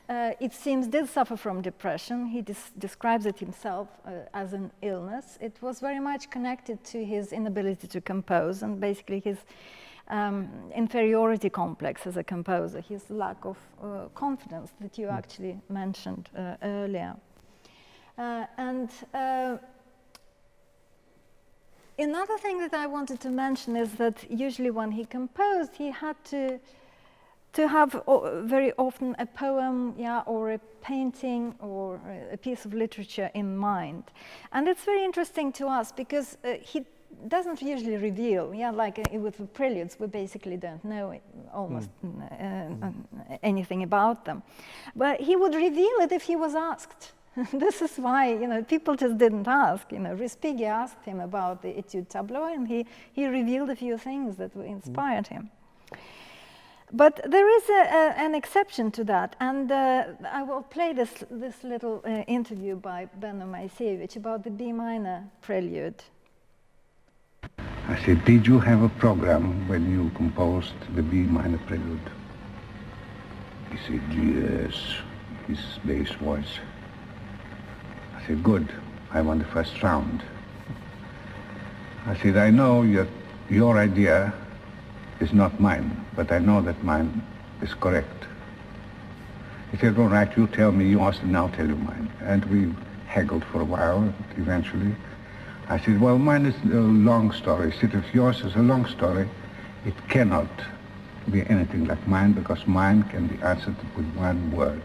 it seems, did suffer from depression. He describes it himself as an illness. It was very much connected to his inability to compose, and basically his inferiority complex as a composer, his lack of confidence that you actually mentioned earlier. Another thing that I wanted to mention is that usually when he composed, he had to have very often a poem, or a painting or a piece of literature in mind. And it's very interesting to us because he doesn't usually reveal, like with the Preludes, we basically don't know almost anything about them. But he would reveal it if he was asked. This is why, people just didn't ask. Respighi asked him about the Etude Tableau, and he revealed a few things that inspired him. But there is an exception to that, and I will play this little interview by Benno Majsewicz about the B minor Prelude. I said, did you have a program when you composed the B minor Prelude? He said, yes, his bass voice. I said, good, I won the first round. I said, I know your idea is not mine, but I know that mine is correct. He said, all right, you tell me yours, and I'll tell you mine. And we haggled for a while, eventually. I said, well, mine is a long story. He said, if yours is a long story, it cannot be anything like mine, because mine can be answered with one word.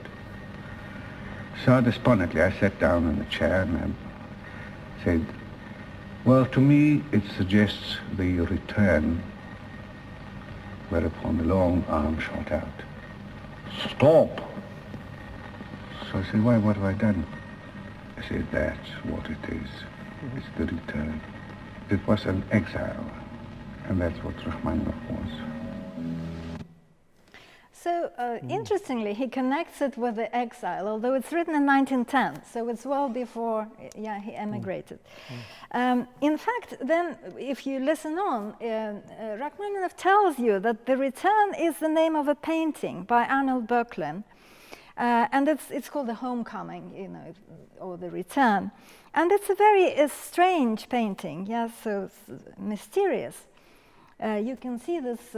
So despondently, I sat down in a chair and I said, well, to me, it suggests the return, whereupon the long arm shot out. Stop! So I said, why, what have I done? I said, that's what it is. It's the return. It was an exile, and that's what Rachmaninov was. So, interestingly, he connects it with the exile, although it's written in 1910, so it's well before he emigrated. In fact, then, if you listen on, Rachmaninov tells you that The Return is the name of a painting by Arnold Böcklin, and it's called The Homecoming, or The Return. And it's a very strange painting, so mysterious. You can see this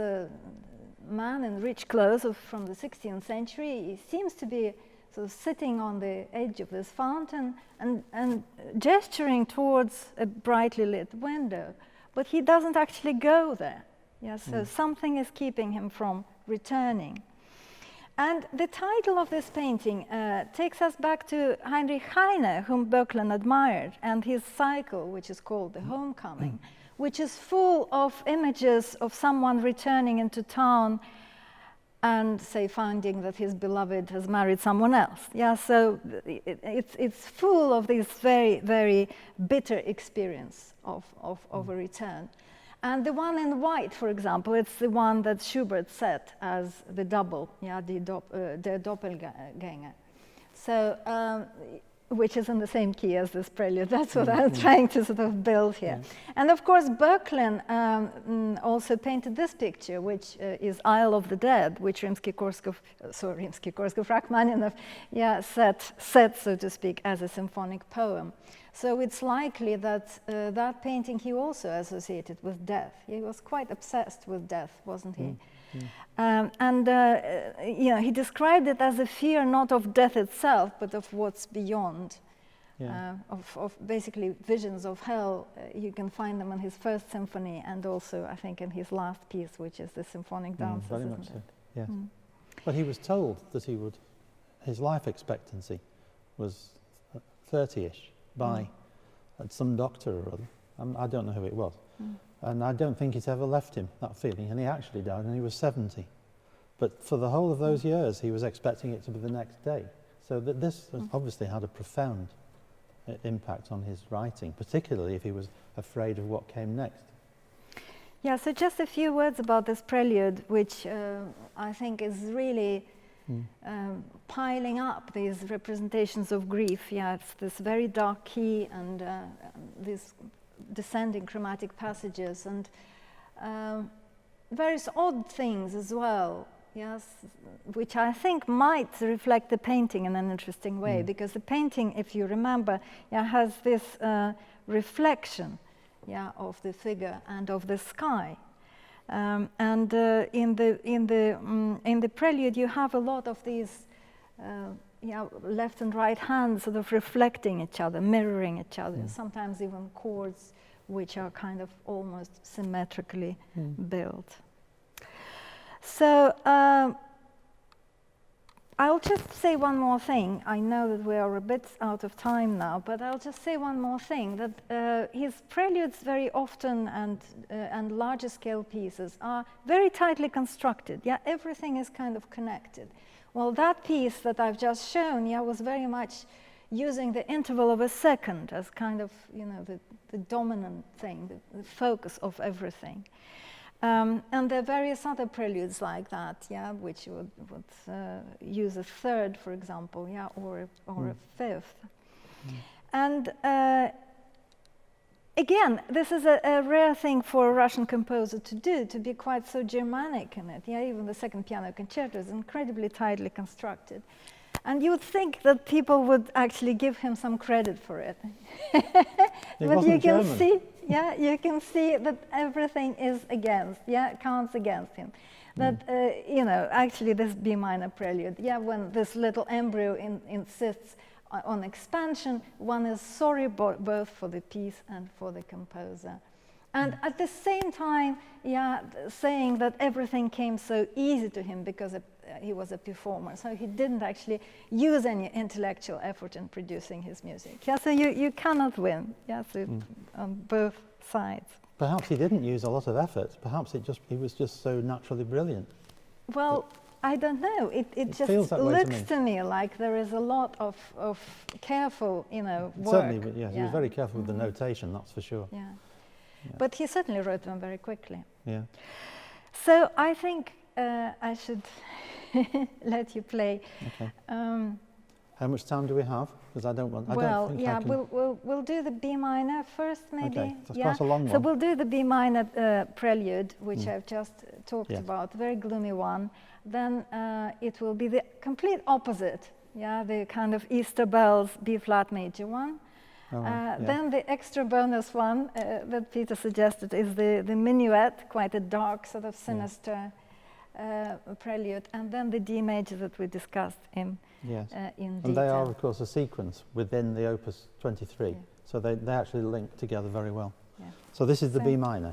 man in rich clothes from the 16th century. He seems to be sort of sitting on the edge of this fountain and gesturing towards a brightly lit window, but he doesn't actually go there. So something is keeping him from returning. And the title of this painting takes us back to Heinrich Heine, whom Böcklin admired, and his cycle, which is called The Homecoming, which is full of images of someone returning into town and, say, finding that his beloved has married someone else. So it's full of this very, very bitter experience of a return. And the one in white, for example, it's the one that Schubert set as the double, der Doppelgänger. So, which is in the same key as this prelude. That's what I'm trying to sort of build here. And of course, Böcklin also painted this picture, which is Isle of the Dead, which Rachmaninov set, so to speak, as a symphonic poem. So it's likely that that painting he also associated with death. He was quite obsessed with death, wasn't he? He described it as a fear not of death itself, but of what's beyond, of basically visions of hell. You can find them in his first symphony and also, I think, in his last piece, which is the symphonic dances, very much isn't it? so, yes. But he was told that his life expectancy was 30-ish by some doctor or other. I don't know who it was. And I don't think it ever left him, that feeling. And he actually died when he was 70. But for the whole of those years, he was expecting it to be the next day. So that this obviously had a profound impact on his writing, particularly if he was afraid of what came next. Yeah, so just a few words about this prelude, which I think is really piling up these representations of grief. It's this very dark key and these descending chromatic passages and various odd things as well, which I think might reflect the painting in an interesting way, because the painting, if you remember, has this reflection of the figure and of the sky. And in the prelude, you have a lot of these left and right hands sort of reflecting each other, mirroring each other. Sometimes even chords which are kind of almost symmetrically built. So I'll just say one more thing. I know that we are a bit out of time now, but I'll just say one more thing, that his preludes very often and larger scale pieces are very tightly constructed. Yeah, everything is kind of connected. Well, that piece that I've just shown, was very much using the interval of a second as kind of, the dominant thing, the focus of everything. And there are various other preludes like that, which would use a third, for example, or a fifth. And again, this is a rare thing for a Russian composer to do, to be quite so Germanic in it. Even the second piano concerto is incredibly tightly constructed. And you would think that people would actually give him some credit for it. But you can see, you can see that everything is counts against him. That, actually this B minor prelude, when this little embryo insists on expansion, one is sorry both for the piece and for the composer. And at the same time, saying that everything came so easy to him because he was a performer, so he didn't actually use any intellectual effort in producing his music. So you cannot win. So on both sides. Perhaps he didn't use a lot of effort. Perhaps he was just so naturally brilliant. Well, I don't know. It just looks to me like there is a lot of careful, work. Certainly, he was very careful with the notation. That's for sure. But he certainly wrote them very quickly. So I think I should let you play. Okay. How much time do we have? Because I don't want. We'll do the B minor first, maybe. Okay, that's quite a long one. So we'll do the B minor prelude, which I've just talked about, very gloomy one. Then it will be the complete opposite. The kind of Easter bells B flat major one. Then the extra bonus one that Peter suggested is the minuet, quite a dark, sort of sinister prelude, and then the D major that we discussed in detail. And they are, of course, a sequence within the Opus 23, so they actually link together very well. So this is the B minor,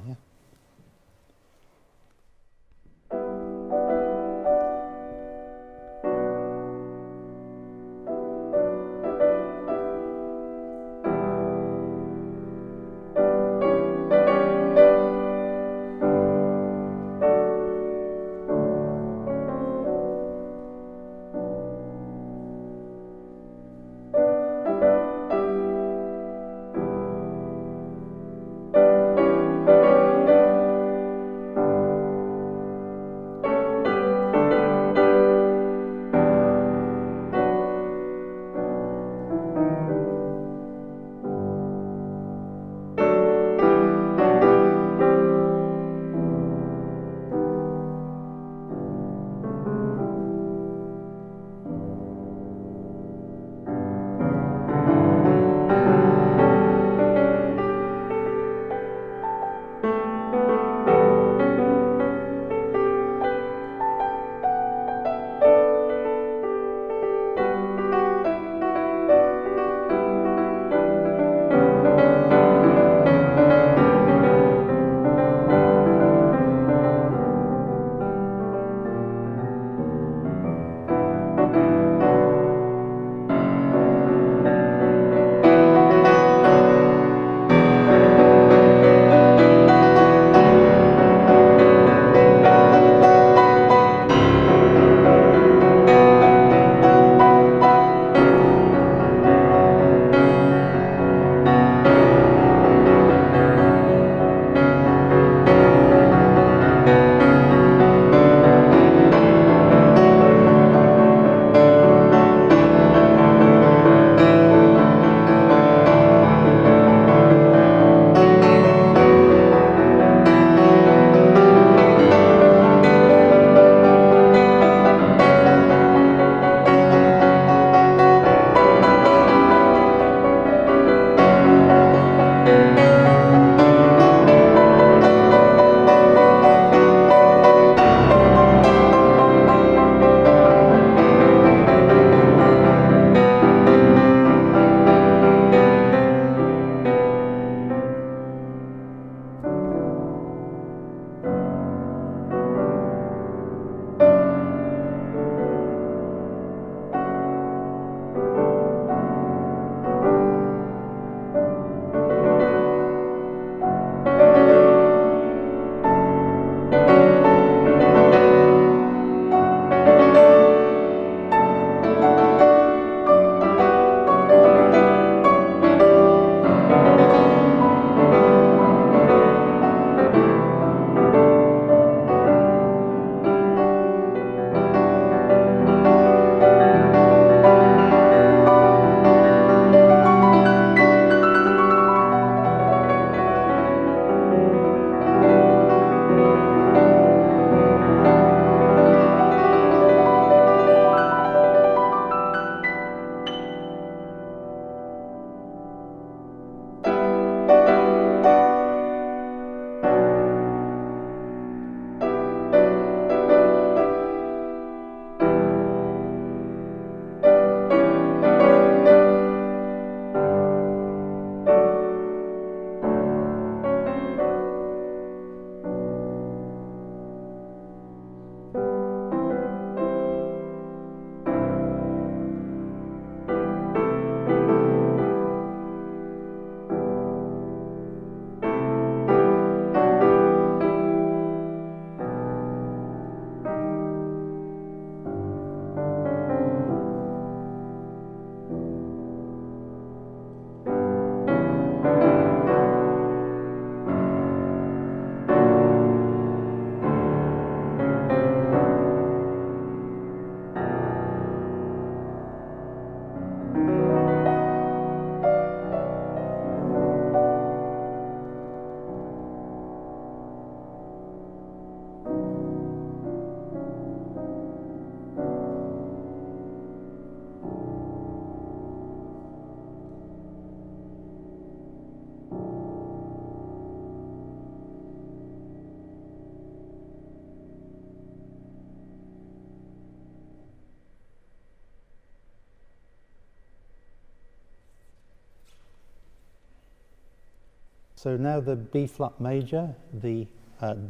So now the B flat major, the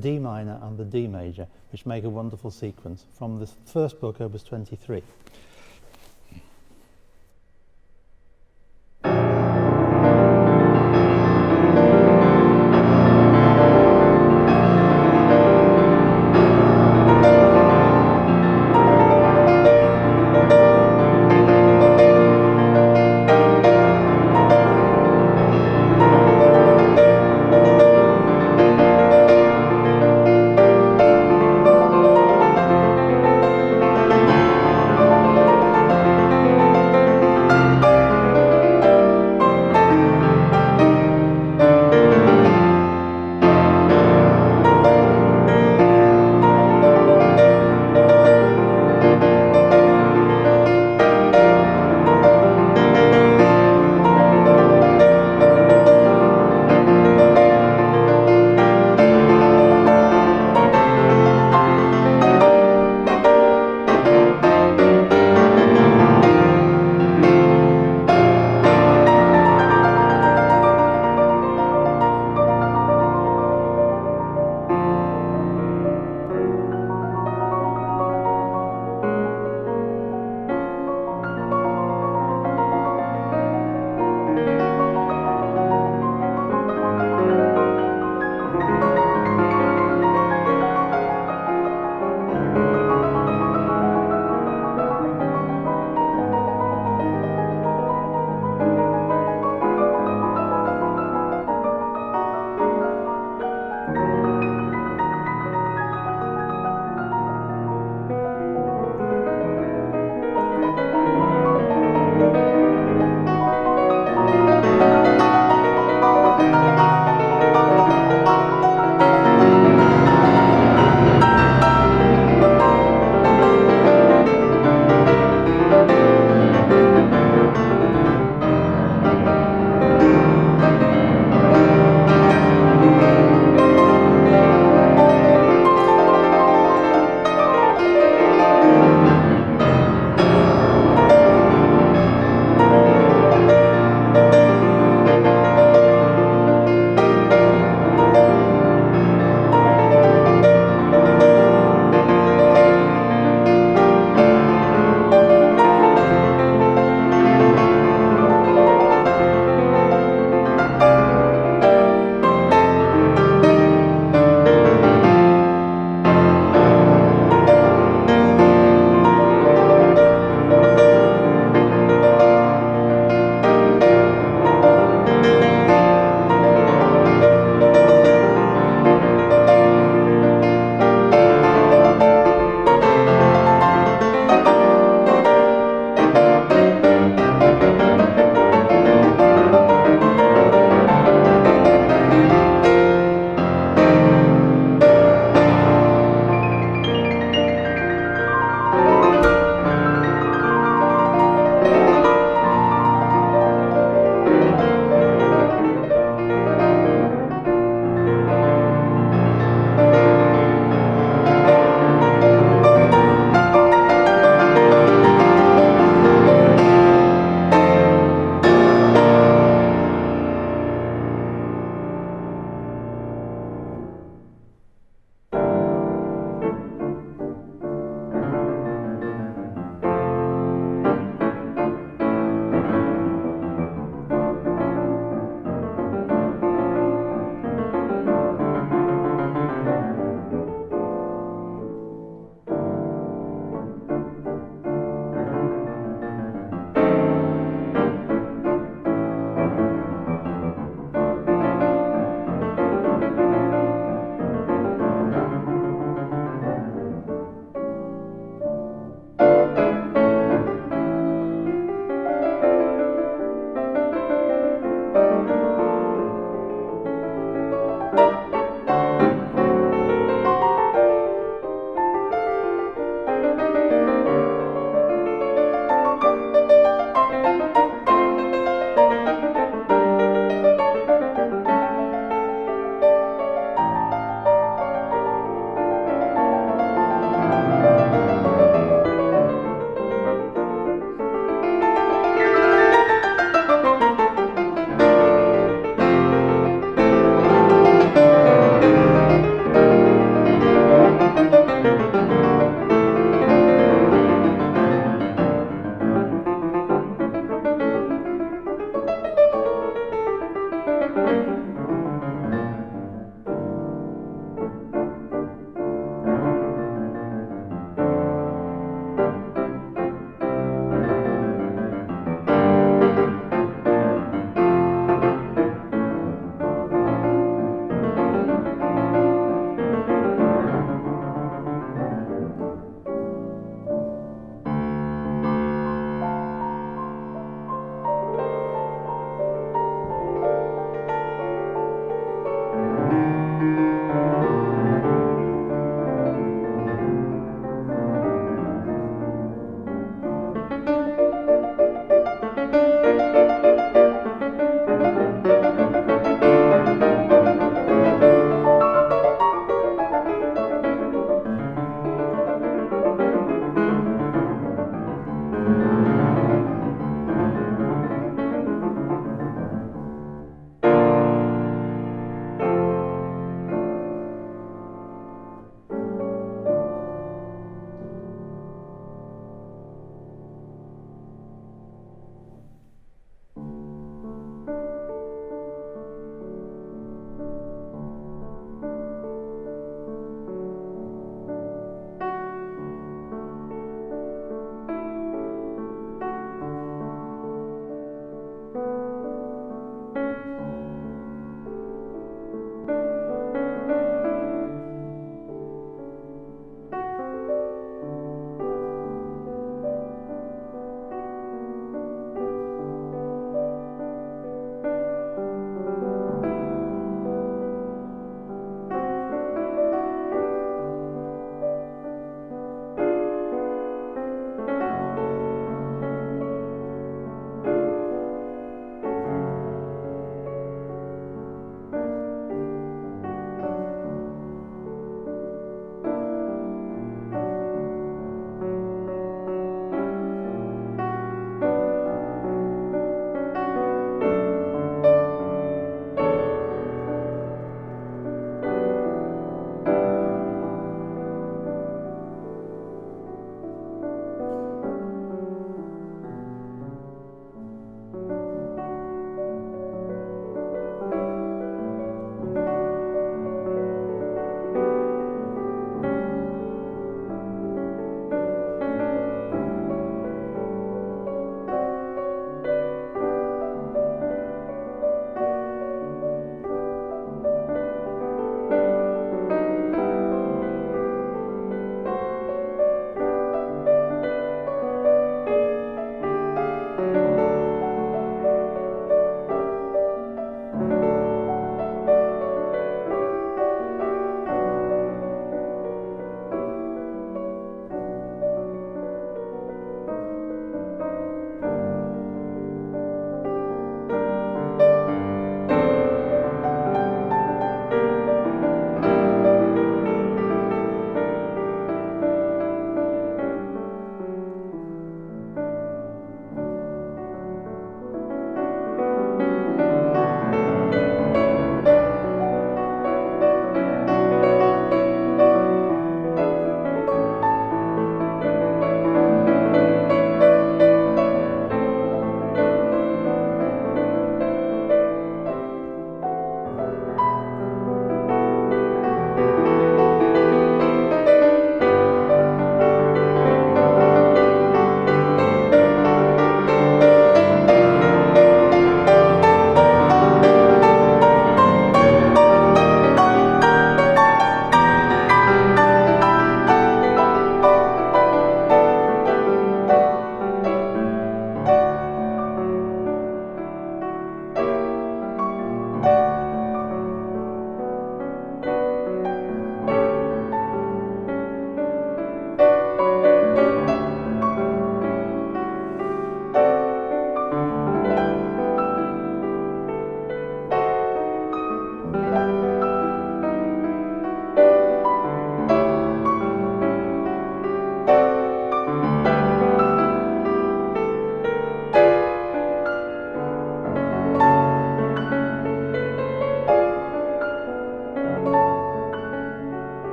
D minor and the D major, which make a wonderful sequence from the first book, Opus 23.